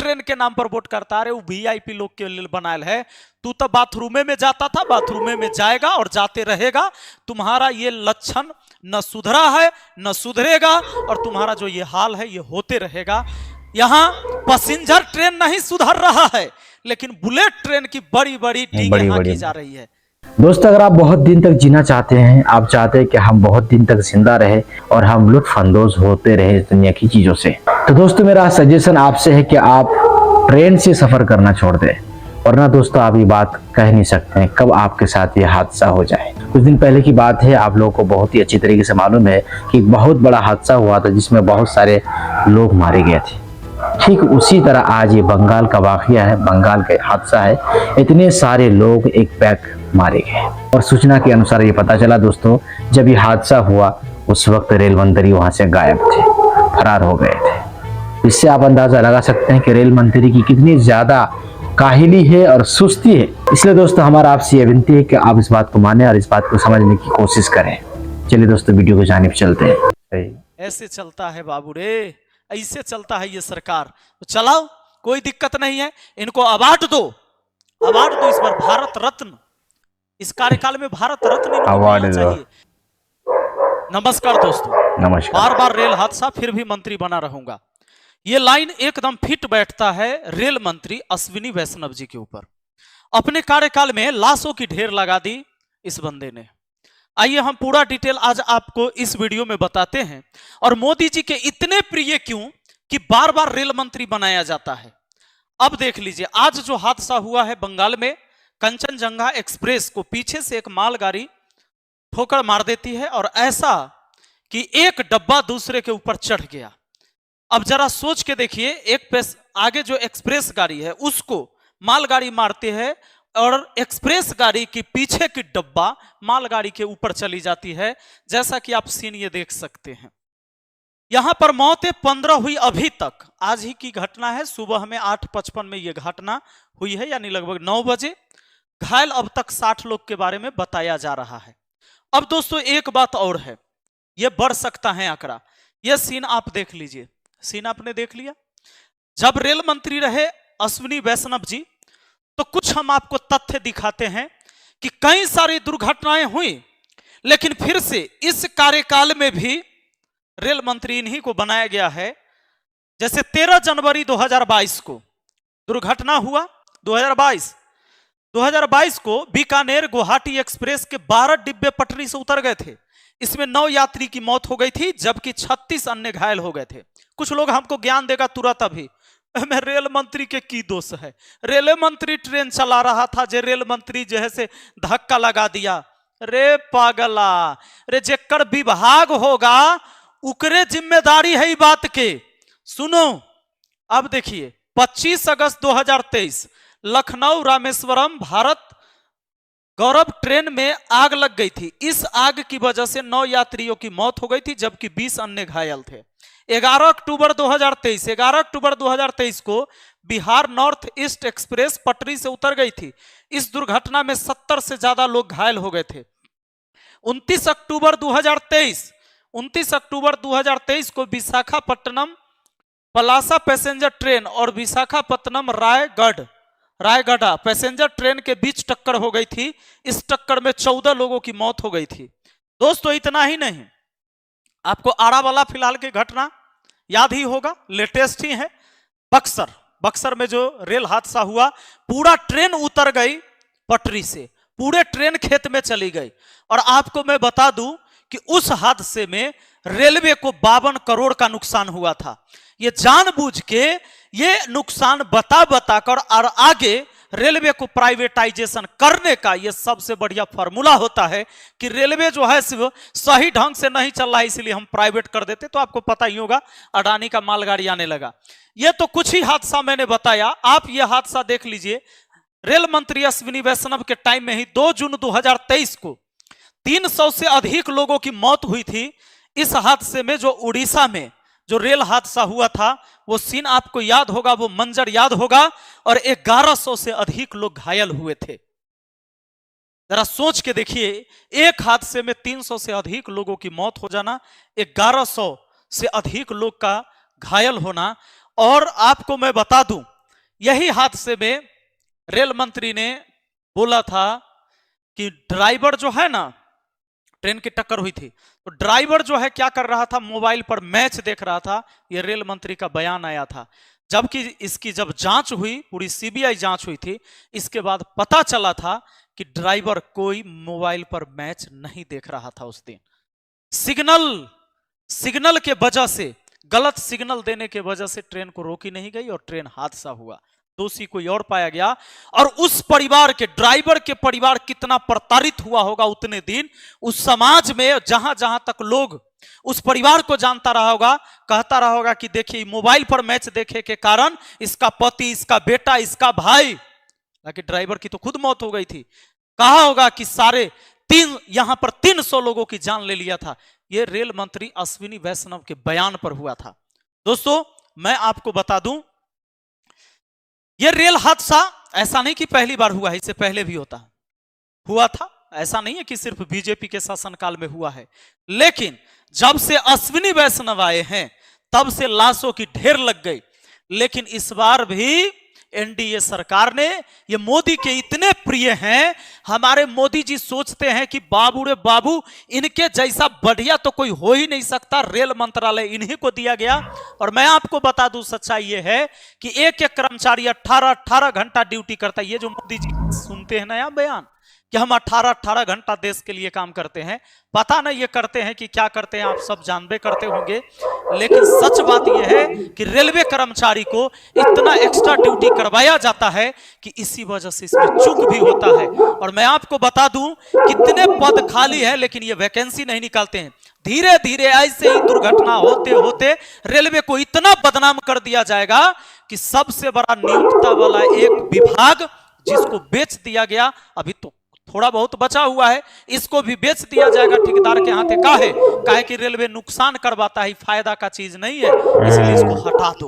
Train के नाम पर वोट करता है। अरे वो वीआईपी लोग के लिए बनायल है। तू तो बाथरूमे में जाता था, बाथरूमे में जाएगा और जाते रहेगा। तुम्हारा ये लक्षण न सुधरा है न सुधरेगा और तुम्हारा जो ये हाल है ये होते रहेगा। यहाँ पैसेंजर ट्रेन नहीं सुधर रहा है, लेकिन बुलेट ट्रेन की बड़ी बड़ी डींगे हांकी जा रही है। दोस्तों, अगर आप बहुत दिन तक जीना चाहते हैं, आप चाहते हैं कि हम बहुत दिन तक जिंदा रहे और हम लुत्फानंदोज होते रहे इस दुनिया की चीजों से, तो दोस्तों मेरा सजेशन आपसे है कि आप ट्रेन से सफर करना छोड़ दें। वरना दोस्तों आप ये बात कह नहीं सकते हैं कब आपके साथ ये हादसा हो जाए। कुछ दिन पहले की बात है, आप लोगों को बहुत ही अच्छी तरीके से मालूम है कि एक बहुत बड़ा हादसा हुआ था जिसमें बहुत सारे लोग मारे गए थे। ठीक उसी तरह आज ये बंगाल का वाकया है, बंगाल का हादसा है। इतने सारे लोग एक पैक मारे गए और सूचना के अनुसार ये पता चला दोस्तों, जब ये हादसा हुआ उस वक्त रेल मंत्री वहां से गायब थे, फरार हो गए थे। इससे आप अंदाजा लगा सकते हैं कि रेल मंत्री की कितनी ज्यादा काहिली है और सुस्ती है। इसलिए दोस्तों हमारा आपसे ये विनती है कि आप इस बात को माने और इस बात को समझने की कोशिश करें। चलिए दोस्तों वीडियो को जानिब चलते हैं। ऐसे चलता है बाबू रे, ऐसे चलता है ये सरकार। तो चलाओ, कोई दिक्कत नहीं है। इनको अवार्ड दो, अवार्ड दो इस बार, भारत रत्न। इस कार्यकाल में भारत रत्न अवार्ड चाहिए। नमस्कार दोस्तों, नमस्कार। बार बार रेल हादसा फिर भी मंत्री बना रहूंगा। ये लाइन एकदम फिट बैठता है रेल मंत्री अश्विनी वैष्णव जी के ऊपर। अपने कार्यकाल में लाशों की ढेर लगा दी इस बंदे ने। आइए हम पूरा डिटेल आज आपको इस वीडियो में बताते हैं। और मोदी जी के इतने प्रिय क्यों कि बार बार रेल मंत्री बनाया जाता है। अब देख लीजिए, आज जो हादसा हुआ है बंगाल में, कंचनजंगा एक्सप्रेस को पीछे से एक मालगाड़ी ठोकर मार देती है और ऐसा कि एक डब्बा दूसरे के ऊपर चढ़ गया। अब जरा सोच के देखिए, एक आगे जो एक्सप्रेस गाड़ी है उसको मालगाड़ी मारती है और एक्सप्रेस गाड़ी के पीछे की डब्बा मालगाड़ी के ऊपर चली जाती है। जैसा कि आप सीन ये देख सकते हैं। यहां पर मौतें 15 हुई अभी तक। आज ही की घटना है, सुबह में 8:55 में यह घटना हुई है, यानी लगभग 9 बजे। घायल अब तक 60 लोग के बारे में बताया जा रहा है। अब दोस्तों एक बात और है, यह बढ़ सकता है आंकड़ा। यह सीन आप देख लीजिए, सीन आपने देख लिया। जब रेल मंत्री रहे अश्विनी वैष्णव जी, तो कुछ हम आपको तथ्य दिखाते हैं कि कई सारी दुर्घटनाएं हुई, लेकिन फिर से इस कार्यकाल में भी रेल मंत्री इन्हीं को बनाया गया है। जैसे 13 जनवरी 2022 को दुर्घटना हुआ। 2022 को बीकानेर गुवाहाटी एक्सप्रेस के 12 डिब्बे पटरी से उतर गए थे। इसमें 9 यात्री की मौत हो गई थी, जबकि 36 अन्य घायल हो गए थे। कुछ लोग हमको ज्ञान देगा तुरंत अभी, मैं रेल मंत्री के की दोष है, रेल मंत्री ट्रेन चला रहा था, जे रेल मंत्री जो है से धक्का लगा दिया। रे पागला, रे जेकर विभाग होगा उकरे जिम्मेदारी है बात के। सुनो, अब देखिए 25 अगस्त 2023 लखनऊ रामेश्वरम भारत गौरव ट्रेन में आग लग गई थी। इस आग की वजह से 9 यात्रियों की मौत हो गई थी, जबकि 20 अन्य घायल थे। 11 अक्टूबर 2023 को बिहार नॉर्थ ईस्ट एक्सप्रेस पटरी से उतर गई थी। इस दुर्घटना में 70 से ज्यादा लोग घायल हो गए थे। 29 अक्टूबर 2023 को विशाखापट्टनम पलासा पैसेंजर ट्रेन और विशाखापट्टनम रायगढ़ पैसेंजर ट्रेन के बीच टक्कर हो गई थी। इस टक्कर में 14 लोगों की मौत हो गई थी। दोस्तों इतना ही नहीं, आपको आरा वाला फिलहाल की घटना याद ही होगा, लेटेस्ट ही है। बक्सर में जो रेल हादसा हुआ, पूरा ट्रेन उतर गई पटरी से, पूरे ट्रेन खेत में चली गई। और आपको मैं बता दूं कि उस हादसे में रेलवे को 52 करोड़ का नुकसान हुआ था। ये जानबूझ के ये नुकसान बता कर और आगे रेलवे को प्राइवेटाइजेशन करने का ये सबसे बढ़िया फॉर्मूला होता है कि रेलवे जो है सिर्फ सही ढंग से नहीं चल रहा है, इसलिए हम प्राइवेट कर देते। तो आपको पता ही होगा अडानी का मालगाड़ी आने लगा। ये तो कुछ ही हादसा मैंने बताया, आप ये हादसा देख लीजिए। रेल मंत्री अश्विनी वैष्णव के टाइम में ही 2 जून 2023 को 300 से अधिक लोगों की मौत हुई थी। इस हादसे में जो उड़ीसा में जो रेल हादसा हुआ था, वो सीन आपको याद होगा, वो मंजर याद होगा। और 1100 से अधिक लोग घायल हुए थे। जरा सोच के देखिए, एक हादसे में 300 से अधिक लोगों की मौत हो जाना, 1100 से अधिक लोग का घायल होना, और आपको मैं बता दूं, यही हादसे में रेल मंत्री ने बोला था कि ड्राइवर जो है ना, ट्रेन की टक्कर हुई थी तो ड्राइवर जो है क्या कर रहा था, मोबाइल पर मैच देख रहा था। यह रेल मंत्री का बयान आया था। जबकि इसकी जब जांच हुई, पूरी सीबीआई जांच हुई थी, इसके बाद पता चला था कि ड्राइवर कोई मोबाइल पर मैच नहीं देख रहा था उस दिन। सिग्नल के वजह से, गलत सिग्नल देने के वजह से ट्रेन को रोकी नहीं गई और ट्रेन हादसा हुआ। दोषी कोई और पाया गया। और उस परिवार के, ड्राइवर के परिवार कितना प्रताड़ित हुआ होगा उतने दिन। उस समाज में जहां जहां तक लोग उस परिवार को जानता रहा होगा, कहता रहा होगा कि देखिए मोबाइल पर मैच देखे के कारण इसका पति, इसका बेटा, इसका भाई, ताकि ड्राइवर की तो खुद मौत हो गई थी, कहा होगा कि यहां पर 300 लोगों की जान ले लिया था। यह रेल मंत्री अश्विनी वैष्णव के बयान पर हुआ था। दोस्तों मैं आपको बता दूं, यह रेल हादसा ऐसा नहीं कि पहली बार हुआ है, इससे पहले भी हुआ था। ऐसा नहीं है कि सिर्फ बीजेपी के शासनकाल में हुआ है, लेकिन जब से अश्विनी वैष्णव आए हैं तब से लाशों की ढेर लग गई। लेकिन इस बार भी एनडीए सरकार ने, ये मोदी के इतने प्रिय हैं, हमारे मोदी जी सोचते हैं कि बाबू रे बाबू, इनके जैसा बढ़िया तो कोई हो ही नहीं सकता, रेल मंत्रालय इन्हीं को दिया गया। और मैं आपको बता दूं, सच्चाई ये है कि एक एक कर्मचारी 18-18 घंटा ड्यूटी करता है। ये जो मोदी जी सुनते हैं नया बयान कि हम 18-18 घंटा देश के लिए काम करते हैं, पता नहीं ये करते हैं कि क्या करते हैं, आप सब जानबे करते होंगे। लेकिन सच बात यह है कि रेलवे कर्मचारी को इतना एक्स्ट्रा ड्यूटी करवाया जाता है कि इसी वजह से इसमें चूक भी होता है। और मैं आपको बता दूं, कितने पद खाली है लेकिन ये वैकेंसी नहीं निकालते हैं। धीरे धीरे ऐसे ही दुर्घटना होते होते रेलवे को इतना बदनाम कर दिया जाएगा कि सबसे बड़ा नियुक्ता वाला एक विभाग जिसको बेच दिया गया, अभी तो थोड़ा बहुत बचा हुआ है, इसको भी बेच दिया जाएगा ठेकेदार के हाथे। काहे कि रेलवे नुकसान करवाता है, फायदा का चीज नहीं है, इसलिए इसको हटा दो,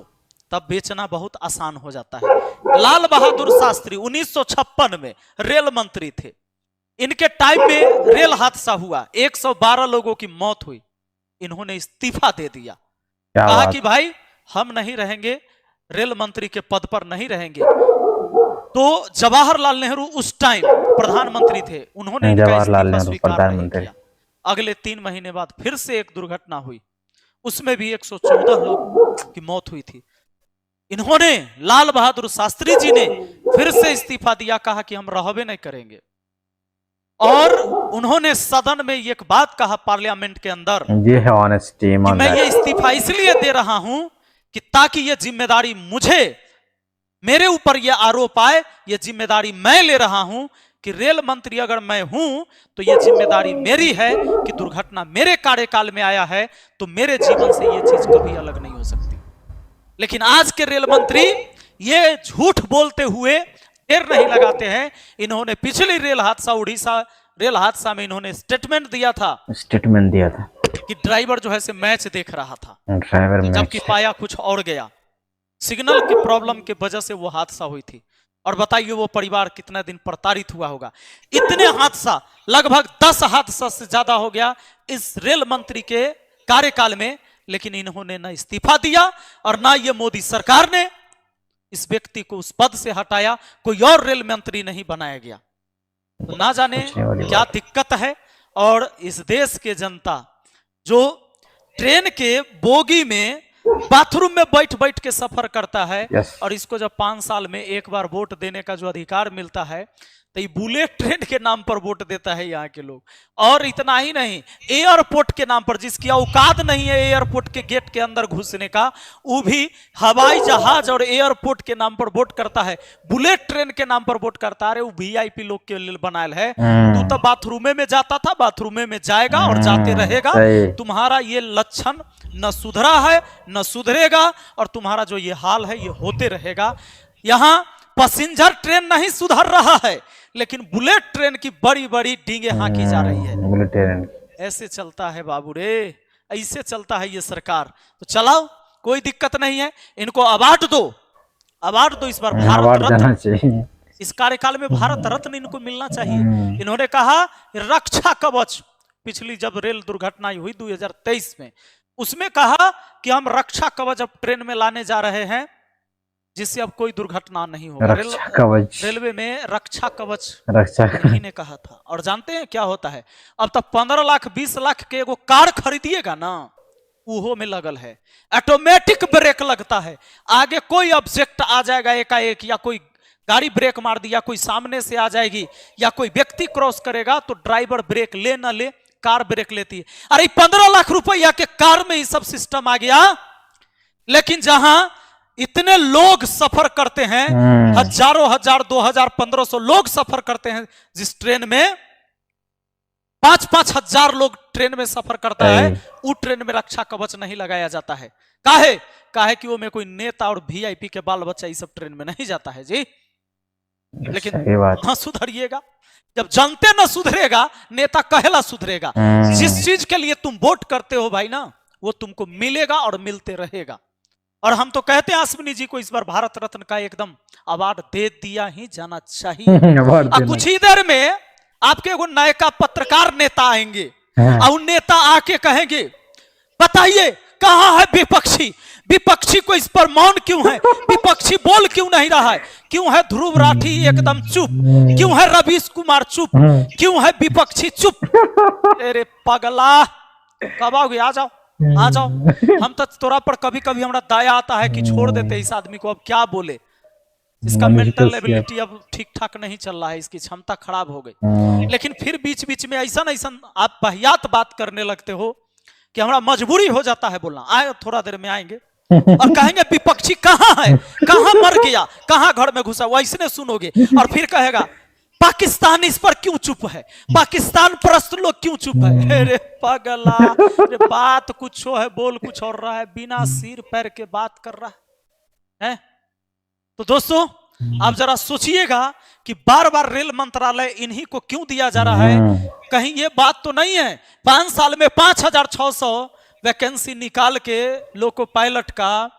तब बेचना बहुत आसान हो जाता है। लाल बहादुर शास्त्री 1956 में रेल मंत्री थे। इनके टाइम में रेल हादसा हुआ, 112 लोगों की मौत हुई। इन्होंने इस्तीफा दे दिया, कहा कि भाई हम नहीं रहेंगे, रेल मंत्री के पद पर नहीं रहेंगे। तो जवाहरलाल नेहरू उस टाइम प्रधानमंत्री थे, उन्होंने जवाहरलाल नेहरू प्रधानमंत्री। अगले 3 महीने बाद फिर से एक दुर्घटना हुई, उसमें भी 114 लोग की मौत हुई थी। इन्होंने, लाल बहादुर शास्त्री जी ने फिर से इस्तीफा दिया, कहा कि हम रहबे नहीं करेंगे। और उन्होंने सदन में एक बात कहा, पार्लियामेंट के अंदर, ये है ऑनेस्टी। मैं ये इस्तीफा इसलिए दे रहा हूं कि ताकि ये जिम्मेदारी मेरे ऊपर ये आरोप आए, ये जिम्मेदारी मैं ले रहा हूं कि रेल मंत्री अगर मैं हूं तो ये जिम्मेदारी मेरी है कि दुर्घटना मेरे कार्यकाल में आया है, तो मेरे जीवन से ये चीज कभी अलग नहीं हो सकती। लेकिन आज के रेल मंत्री ये झूठ बोलते हुए देर नहीं लगाते हैं। इन्होंने पिछली उड़ीसा रेल हादसा में इन्होंने स्टेटमेंट दिया था कि ड्राइवर जो है से मैच देख रहा था, जबकि पाया कुछ और गया। सिग्नल की प्रॉब्लम के वजह से वो हादसा हुई थी। और बताइए वो परिवार कितना दिन प्रताड़ित हुआ होगा। इतने हादसा, लगभग 10 हादसा से ज्यादा हो गया इस रेल मंत्री के कार्यकाल में, लेकिन इन्होंने न इस्तीफा दिया और ना ये मोदी सरकार ने इस व्यक्ति को उस पद से हटाया, कोई और रेल मंत्री नहीं बनाया गया। तो ना जाने क्या दिक्कत है। और इस देश के जनता जो ट्रेन के बोगी में, बाथरूम में बैठ बैठ के सफर करता है, और इसको जब 5 साल में एक बार वोट देने का जो अधिकार मिलता है, तो ये बुलेट ट्रेन के नाम पर वोट देता है यहाँ के लोग। और इतना ही नहीं, एयरपोर्ट के नाम पर, जिसकी औकात नहीं है एयरपोर्ट के गेट के अंदर घुसने का, वो भी हवाई जहाज और एयरपोर्ट के नाम पर वोट करता है, बुलेट ट्रेन के नाम पर वोट करता है। वो वीआईपी लोग के लिए बनायल है। तू तो बाथरूमे में जाता था, बाथरूमे में जाएगा और जाते रहेगा। तुम्हारा ये लक्षण न सुधरा है न सुधरेगा, और तुम्हारा जो ये हाल है ये होते रहेगा। यहाँ पैसेंजर ट्रेन नहीं सुधर रहा है, लेकिन बुलेट ट्रेन की बड़ी बड़ी डींगे हाँकी जा रही है। बुलेट ट्रेन ऐसे चलता है बाबू रे, ऐसे चलता है ये सरकार। तो चलाओ, कोई दिक्कत नहीं है, इनको अवार्ड दो इस बार भारत रत्न। इस कार्यकाल में भारत रत्न इनको मिलना चाहिए। इन्होंने कहा रक्षा कवच, पिछली जब रेल दुर्घटना हुई 2023 में, उसमें कहा कि हम रक्षा कवच अब ट्रेन में लाने जा रहे हैं जिससे अब कोई दुर्घटना नहीं होगा। रक्षा कवच, रेलवे में रक्षा कवच रक्षा उन्हीं ने कहा था। और जानते हैं क्या होता है, अब तक 15 लाख 20 लाख के एगो कार खरीदिएगा ना, उहो में लगल है ऑटोमेटिक ब्रेक लगता है। आगे कोई ऑब्जेक्ट आ जाएगा एकाएक, या कोई गाड़ी ब्रेक मार दी, या कोई सामने से आ जाएगी, या कोई व्यक्ति क्रॉस करेगा तो ड्राइवर ब्रेक ले ना ले, कार ब्रेक लेती है। अरे 15 लाख रुपया के कार में ही सब सिस्टम आ गया। लेकिन जहां इतने लोग सफर करते हैं, हजारों हजार 2000 1500 लोग सफर करते हैं, जिस ट्रेन में 5-5 हजार लोग ट्रेन में सफर करता है, उस ट्रेन में रक्षा कवच नहीं लगाया जाता है। काहे कि वो में कोई नेता और वीआईपी के बाल बच्चा ये सब ट्रेन में नहीं जाता है जी। लेकिन ना सुधरिएगा, जब जनते ना सुधरेगा नेता कहेला सुधरेगा। जिस चीज के लिए तुम वोट करते हो भाई ना, वो तुमको मिलेगा और मिलते रहेगा। और हम तो कहते हैं अश्विनी जी को इस बार भारत रत्न का एकदम अवार्ड दे दिया ही जाना चाहिए। कुछ ही देर में आपके एगो नायका पत्रकार नेता आएंगे और नेता आके कहेंगे बताइए कहां है विपक्षी, विपक्षी को इस पर मौन क्यों है, विपक्षी बोल क्यों नहीं रहा है, क्यों है ध्रुव राठी एकदम चुप, क्यों है रवीश कुमार चुप, क्यों है विपक्षी चुप। अरे पगला कब आओगे, आ जाओ आ जाओ। हम तो तोरा पर कभी कभी हमारा दया आता है कि छोड़ देते इस आदमी को, अब क्या बोले, इसका मेंटल एबिलिटी अब ठीक ठाक नहीं चल रहा है, इसकी क्षमता खराब हो गई। लेकिन फिर बीच बीच में ऐसा आप वाहियात बात करने लगते हो कि हमारा मजबूरी हो जाता है बोलना। आए थोड़ा देर में आएंगे और कहेंगे विपक्षी कहां है, कहां मर गया, कहां घर में घुसा, वैसने सुनोगे। और फिर कहेगा पाकिस्तान इस पर क्यों चुप है, पाकिस्तान परस्त लोग क्यों चुप है। अरे पगला, बात कुछ है बोल कुछ और रहा है, बिना सिर पैर के बात कर रहा है। तो दोस्तों आप जरा सोचिएगा कि बार बार रेल मंत्रालय इन्हीं को क्यों दिया जा रहा है। कहीं ये बात तो नहीं है 5 साल में 5600 वैकेंसी निकाल के लोको पायलट का,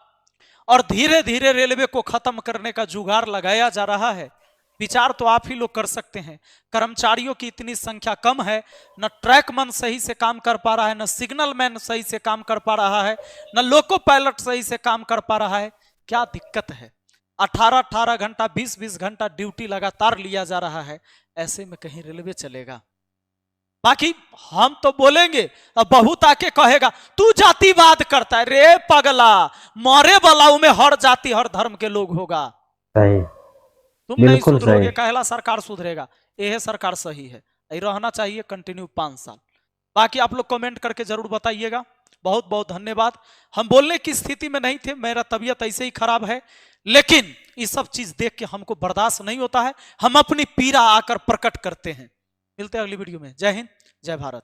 और धीरे धीरे रेलवे को खत्म करने का जुगाड़ लगाया जा रहा है। विचार तो आप ही लोग कर सकते हैं। कर्मचारियों की इतनी संख्या कम है, न ट्रैकमैन सही से काम कर पा रहा है, न सिग्नल मैन सही से काम कर पा रहा है, न लोको पायलट सही से काम कर पा रहा है। क्या दिक्कत है, 18-18 घंटा 20-20 घंटा ड्यूटी लगातार लिया जा रहा है। ऐसे में कहीं रेलवे चलेगा? बाकी हम तो बोलेंगे, अब बहुत आके कहेगा तू जातिवाद करता है। रे पगला, मरे वाला में हर जाति हर धर्म के लोग होगा, तुम नहीं सुधरोगे, कहला सरकार सुधरेगा। यह सरकार सही है, रहना चाहिए कंटिन्यू 5 साल। बाकी आप लोग कमेंट करके जरूर बताइएगा। बहुत बहुत धन्यवाद। हम बोलने की स्थिति में नहीं थे, मेरा तबीयत ऐसे ही खराब है, लेकिन ये सब चीज देख के हमको बर्दाश्त नहीं होता है। हम अपनी पीड़ा आकर प्रकट करते हैं। मिलते हैं अगली वीडियो में। जय हिंद, जय भारत।